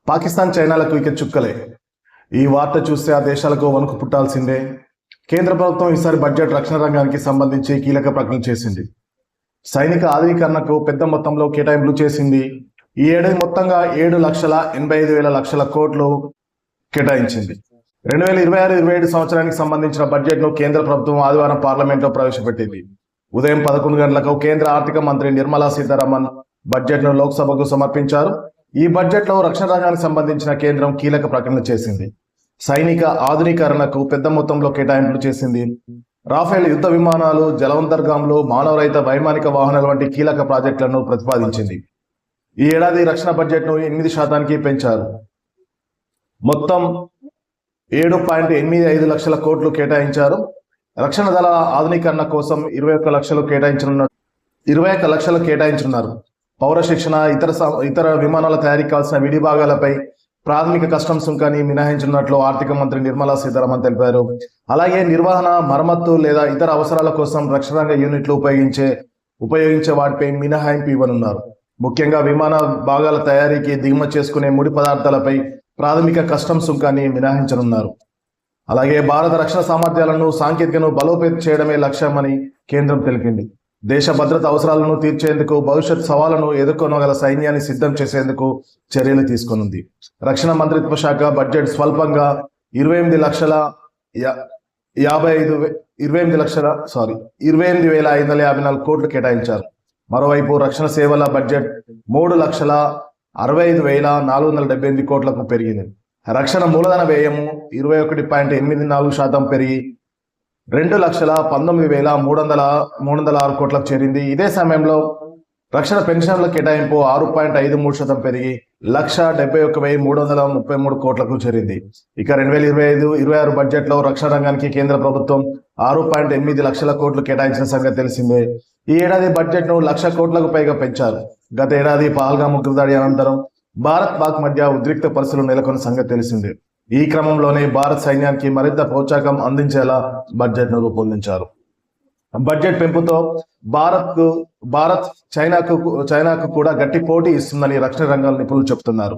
పాకిస్తాన్ చైనాలకు ఇక చుక్కలే. ఈ వార్త చూస్తే ఆ దేశాలకు వణుకు పుట్టాల్సిందే. కేంద్ర ప్రభుత్వం ఈసారి బడ్జెట్ రక్షణ రంగానికి సంబంధించి కీలక ప్రకటన చేసింది. సైనిక ఆధునీకరణకు పెద్ద మొత్తంలో కేటాయింపులు చేసింది. ఈ ఏడాది మొత్తంగా 7,85,00,00,000 కోట్లు కేటాయించింది. 2026-27 సంవత్సరానికి సంబంధించిన బడ్జెట్ను కేంద్ర ప్రభుత్వం ఆదివారం పార్లమెంట్లో ప్రవేశపెట్టింది. ఉదయం 11 గంటలకు కేంద్ర ఆర్థిక మంత్రి నిర్మలా సీతారామన్ బడ్జెట్ను లోక్సభకు సమర్పించారు. ఈ బడ్జెట్లో రక్షణ రంగానికి సంబంధించిన కేంద్రం కీలక ప్రకటన చేసింది. సైనిక ఆధునీకరణకు పెద్ద మొత్తంలో కేటాయింపులు చేసింది. రాఫెల్ యుద్ధ విమానాలు, జలవంతర్గాములు, మానవరహిత వైమానిక వాహనాల వంటి కీలక ప్రాజెక్టులను ప్రతిపాదించింది. ఈ ఏడాది రక్షణ బడ్జెట్ను 8% పెంచారు. మొత్తం 7.85 లక్షల కోట్లు కేటాయించారు. రక్షణ దళ ఆధునీకరణ కోసం 21 లక్షలు కేటాయించనున్నారు. పౌర శిక్షణ, ఇతర విమానాల తయారీకి కావాల్సిన విడి భాగాలపై ప్రాథమిక కస్టమ్స్ సుంకాన్ని మినహాయించనున్నట్లు ఆర్థిక మంత్రి నిర్మలా సీతారామన్ తెలిపారు. అలాగే నిర్వహణ, మరమ్మత్తు లేదా ఇతర అవసరాల కోసం రక్షణ రంగ యూనిట్లు ఉపయోగించే వాటిపై మినహాయింపు ఇవ్వనున్నారు. ముఖ్యంగా విమాన భాగాల తయారీకి దిగుమతి చేసుకునే ముడి పదార్థాలపై ప్రాథమిక కస్టమ్స్ సుంకాన్ని మినహాయించనున్నారు. అలాగే భారత రక్షణ సామర్థ్యాలను, సాంకేతికను బలోపేతం చేయడమే లక్ష్యమని కేంద్రం తెలిపింది. దేశ భద్రత అవసరాలను తీర్చేందుకు, భవిష్యత్ సవాళ్లను ఎదుర్కొనగల సైన్యాన్ని సిద్ధం చేసేందుకు చర్యలు తీసుకొనుంది. రక్షణ మంత్రిత్వ శాఖ బడ్జెట్ స్వల్పంగా 28,554 కోట్లు కేటాయించారు. మరోవైపు రక్షణ సేవల బడ్జెట్ 3,65,478 కోట్లకు పెరిగింది. రక్షణ మూలధన వ్యయము 21.84% పెరిగి 2,19,306 కోట్లకు చేరింది. ఇదే సమయంలో రక్షణ పెన్షన్ల కేటాయింపు 6.53% పెరిగి 1,71,333 కోట్లకు చేరింది. ఇక 2025-26 బడ్జెట్లో రక్షణ రంగానికి కేంద్ర ప్రభుత్వం 6.8 లక్షల కోట్లు కేటాయించిన సంగతి తెలిసిందే. ఈ ఏడాది బడ్జెట్ను 1,00,000 కోట్లకు పైగా పెంచారు. గత ఏడాది పహల్గామ్ ఉగ్రదాడి అనంతరం భారత్ పాక్ మధ్య ఉద్రిక్త పరిస్థితులు నెలకొన్న సంగతి తెలిసిందే. ఈ క్రమంలోనే భారత్ సైన్యానికి మరింత ప్రోత్సాహం అందించేలా బడ్జెట్ను రూపొందించారు. బడ్జెట్ పెంపుతో భారత్ చైనాకు కూడా గట్టి పోటీ ఇస్తుందని రక్షణ రంగం నిపుణులు చెబుతున్నారు.